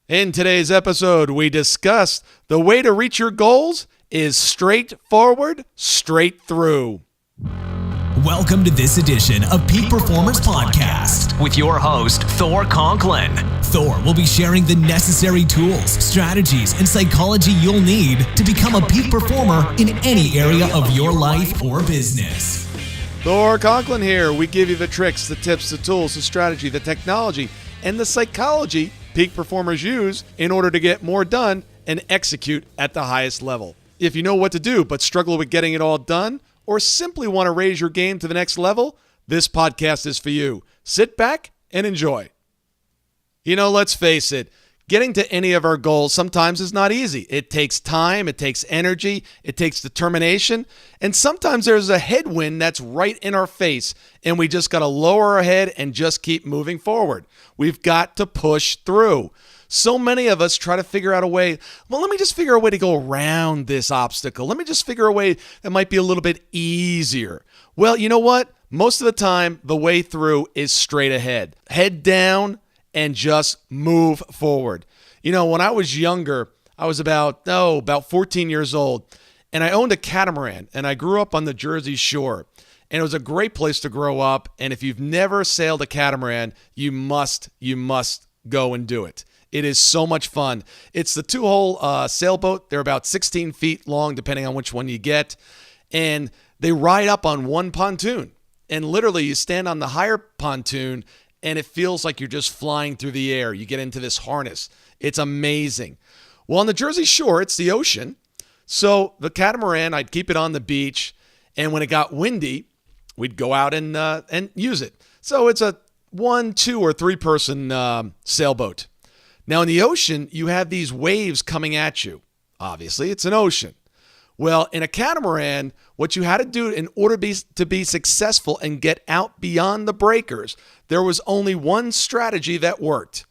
In today's episode, we discuss the way to reach your goals is straightforward, straight through. Welcome to this edition of Peak Performance Podcast with your host, Thor Conklin. Thor will be sharing the necessary tools, strategies, and psychology you'll need to become a peak performer in any area of your life or business. Thor Conklin here. We give you the tricks, the tips, the tools, the strategy, the technology, and the psychology peak performers use in order to get more done and execute at the highest level. If you know what to do but struggle with getting it all done, or simply want to raise your game to the next level, this podcast is for you. Sit back and enjoy. Let's face it, getting to any of our goals sometimes is not easy. It takes time, it takes energy, it takes determination, and sometimes there's a headwind that's right in our face, and we just got to lower our head and just keep moving forward. We've got to push through. So many of us try to figure out a way, let me just figure a way to go around this obstacle. Let me just figure a way that might be a little bit easier. Well, you know what? Most of the time, the way through is straight ahead. Head down and just move forward. When I was younger, I was about 14 years old, and I owned a catamaran, and I grew up on the Jersey Shore. And it was a great place to grow up, and if you've never sailed a catamaran, you must go and do it. It is so much fun. It's the two-hole sailboat. They're about 16 feet long, depending on which one you get. And they ride up on one pontoon. And literally, you stand on the higher pontoon, and it feels like you're just flying through the air. You get into this harness. It's amazing. Well, on the Jersey Shore, it's the ocean. So the catamaran, I'd keep it on the beach. And when it got windy, we'd go out and use it. So it's a 1, 2, or 3-person sailboat. Now, in the ocean, you have these waves coming at you. Obviously, it's an ocean. Well, in a catamaran, what you had to do in order to be successful and get out beyond the breakers, there was only one strategy that worked.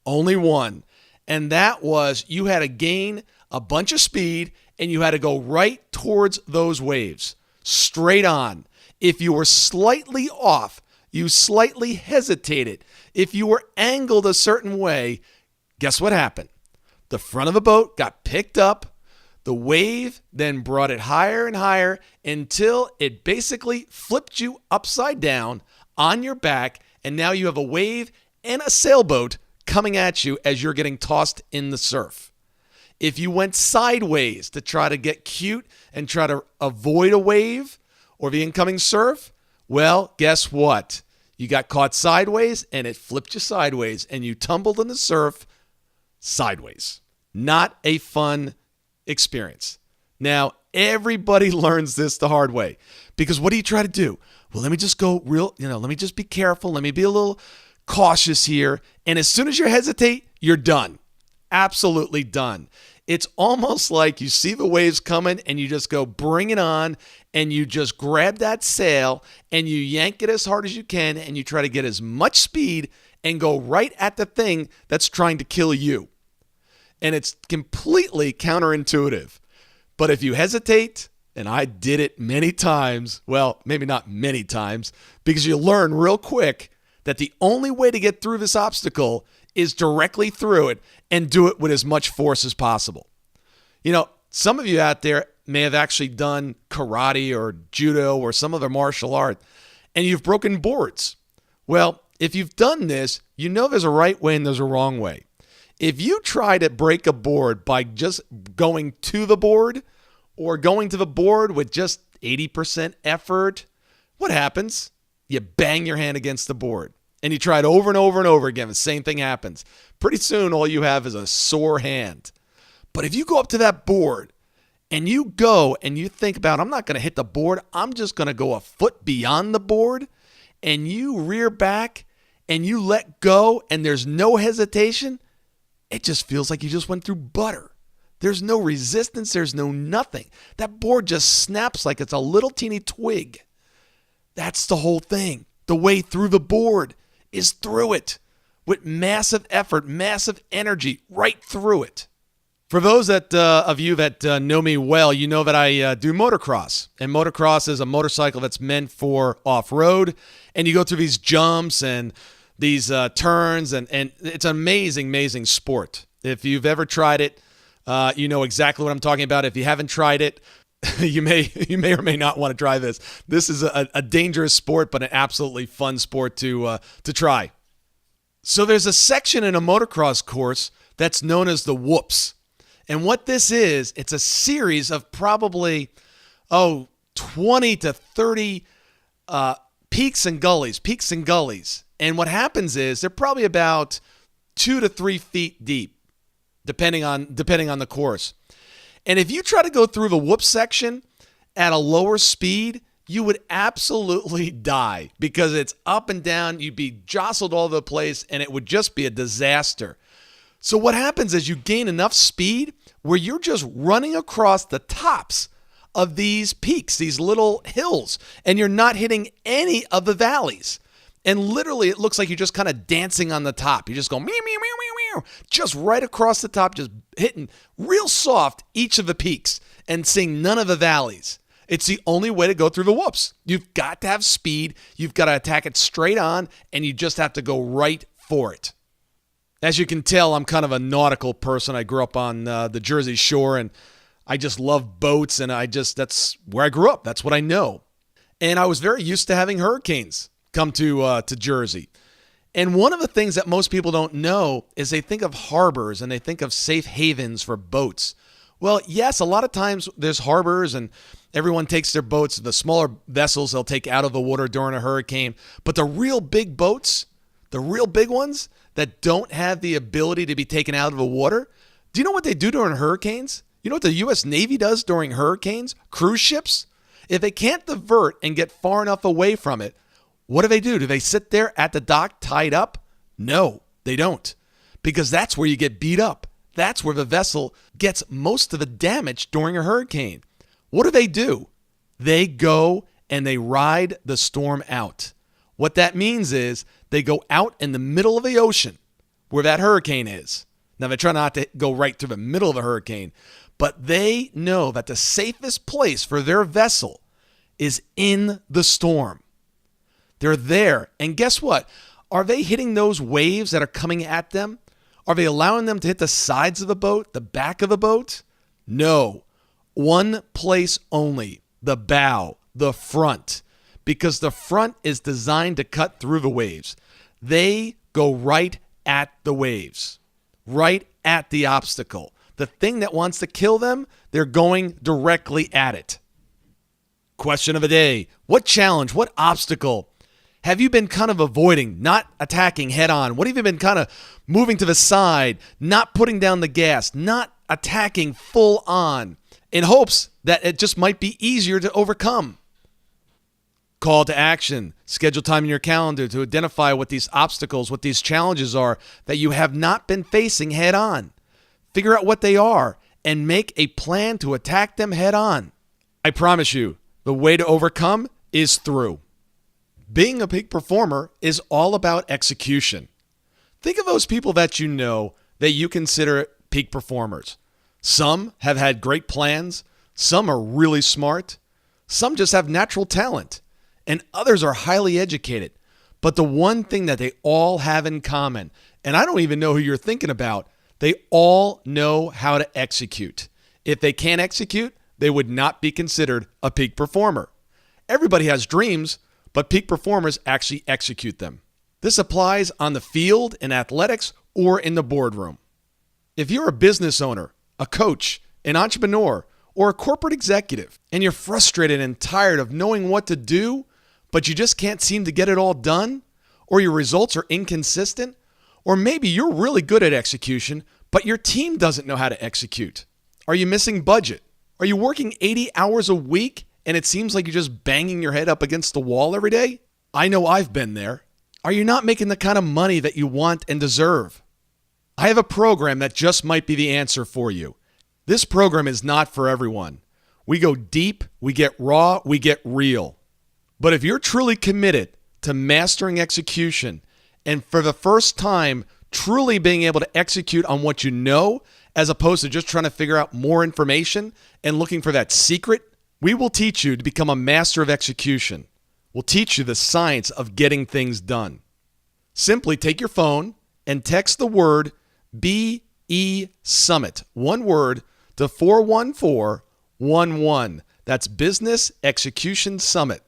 Only one. And that was you had to gain a bunch of speed and you had to go right towards those waves. Straight on. If you were slightly off, you slightly hesitated. If you were angled a certain way, guess what happened? The front of the boat got picked up. The wave then brought it higher and higher until it basically flipped you upside down on your back. And now you have a wave and a sailboat coming at you as you're getting tossed in the surf. If you went sideways to try to get cute and try to avoid a wave or the incoming surf, well, guess what? You got caught sideways and it flipped you sideways and you tumbled in the surf sideways. Not a fun experience. Now, everybody learns this the hard way because what do you try to do? Well, let me just go let me just be careful. Let me be a little cautious here. And as soon as you hesitate, you're done. Absolutely done. It's almost like you see the waves coming and you just go bring it on and you just grab that sail and you yank it as hard as you can and you try to get as much speed and go right at the thing that's trying to kill you. And it's completely counterintuitive. But if you hesitate, and I did it many times, well, maybe not many times, because you learn real quick that the only way to get through this obstacle is directly through it and do it with as much force as possible. Some of you out there may have actually done karate or judo or some other martial art, and you've broken boards. Well, if you've done this, you know there's a right way and there's a wrong way. If you try to break a board by just going to the board or going to the board with just 80% effort, what happens? You bang your hand against the board. And you try it over and over and over again. The same thing happens. Pretty soon, all you have is a sore hand. But if you go up to that board and you go and you think about, I'm not going to hit the board. I'm just going to go a foot beyond the board. And you rear back and you let go and there's no hesitation. It just feels like you just went through butter. There's no resistance. There's no nothing. That board just snaps like it's a little teeny twig. That's the whole thing. The way through the board is through it with massive effort, massive energy, right through it. For those of you that know me well, you know that I do motocross. And motocross is a motorcycle that's meant for off-road. And you go through these jumps and these turns, and it's an amazing, amazing sport. If you've ever tried it, you know exactly what I'm talking about. If you haven't tried it, you may or may not want to try this. This is a dangerous sport, but an absolutely fun sport to try. So there's a section in a motocross course that's known as the whoops. And what this is, it's a series of probably, 20 to 30 peaks and gullies. And what happens is they're probably about 2 to 3 feet deep, depending on the course. And if you try to go through the whoop section at a lower speed, you would absolutely die because it's up and down. You'd be jostled all over the place, and it would just be a disaster. So what happens is you gain enough speed where you're just running across the tops of these peaks, these little hills, and you're not hitting any of the valleys. And literally, it looks like you're just kind of dancing on the top. You just go meow, meow, meow, meow, meow, just right across the top, just hitting real soft each of the peaks and seeing none of the valleys. It's the only way to go through the whoops. You've got to have speed. You've got to attack it straight on, and you just have to go right for it. As you can tell, I'm kind of a nautical person. I grew up on the Jersey Shore, and I just love boats, and that's where I grew up. That's what I know. And I was very used to having hurricanes come to Jersey. And one of the things that most people don't know is they think of harbors and they think of safe havens for boats. Well, yes, a lot of times there's harbors and everyone takes their boats, the smaller vessels they'll take out of the water during a hurricane. But the real big boats, the real big ones that don't have the ability to be taken out of the water, do you know what they do during hurricanes? You know what the U.S. Navy does during hurricanes? Cruise ships? If they can't divert and get far enough away from it, what do? Do they sit there at the dock tied up? No, they don't. Because that's where you get beat up. That's where the vessel gets most of the damage during a hurricane. What do? They go and they ride the storm out. What that means is they go out in the middle of the ocean where that hurricane is. Now, they try not to go right through the middle of the hurricane, but they know that the safest place for their vessel is in the storm. They're there. And guess what? Are they hitting those waves that are coming at them? Are they allowing them to hit the sides of the boat, the back of the boat? No. One place only, the bow, the front. Because the front is designed to cut through the waves. They go right at the waves, right at the obstacle. The thing that wants to kill them, they're going directly at it. Question of the day. What challenge, what obstacle have you been kind of avoiding, not attacking head on? What have you been kind of moving to the side, not putting down the gas, not attacking full on in hopes that it just might be easier to overcome? Call to action. Schedule time in your calendar to identify what these obstacles, what these challenges are that you have not been facing head on. Figure out what they are and make a plan to attack them head on. I promise you, the way to overcome is through. Being a peak performer is all about execution. Think of those people that you know that you consider peak performers. Some have had great plans. Some are really smart. Some just have natural talent. And others are highly educated. But the one thing that they all have in common, and I don't even know who you're thinking about, they all know how to execute. If they can't execute, they would not be considered a peak performer. Everybody has dreams, but peak performers actually execute them. This applies on the field, in athletics, or in the boardroom. If you're a business owner, a coach, an entrepreneur, or a corporate executive, and you're frustrated and tired of knowing what to do, but you just can't seem to get it all done, or your results are inconsistent, or maybe you're really good at execution, but your team doesn't know how to execute. Are you missing budget? Are you working 80 hours a week and it seems like you're just banging your head up against the wall every day? I know I've been there. Are you not making the kind of money that you want and deserve? I have a program that just might be the answer for you. This program is not for everyone. We go deep, we get raw, we get real. But if you're truly committed to mastering execution and for the first time truly being able to execute on what you know as opposed to just trying to figure out more information and looking for that secret, we will teach you to become a master of execution. We'll teach you the science of getting things done. Simply take your phone and text the word BESUMMIT BESUMMIT, one word, to 41411. That's Business Execution Summit.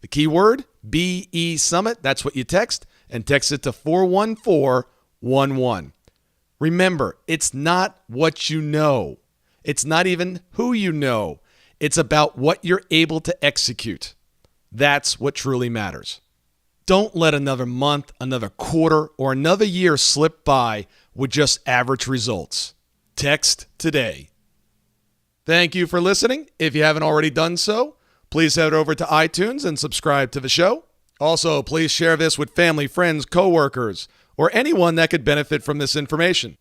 The keyword, BESUMMIT, that's what you text, and text it to 41411. Remember, it's not what you know. It's not even who you know. It's about what you're able to execute. That's what truly matters. Don't let another month, another quarter, or another year slip by with just average results. Text today. Thank you for listening. If you haven't already done so, please head over to iTunes and subscribe to the show. Also, please share this with family, friends, coworkers, or anyone that could benefit from this information.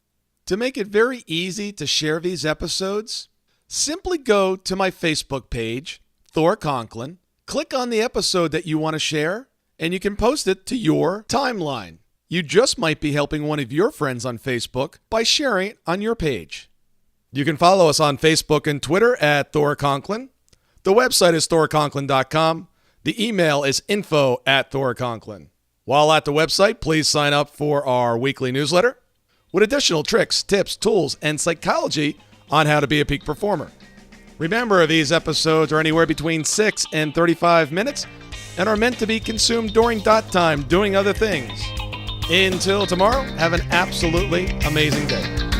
To make it very easy to share these episodes, simply go to my Facebook page, Thor Conklin, click on the episode that you want to share, and you can post it to your timeline. You just might be helping one of your friends on Facebook by sharing it on your page. You can follow us on Facebook and Twitter at Thor Conklin. The website is thorconklin.com. The email is info@thorconklin. While at the website, please sign up for our weekly newsletter with additional tricks, tips, tools, and psychology on how to be a peak performer. Remember, these episodes are anywhere between 6 and 35 minutes and are meant to be consumed during dot time doing other things. Until tomorrow, have an absolutely amazing day.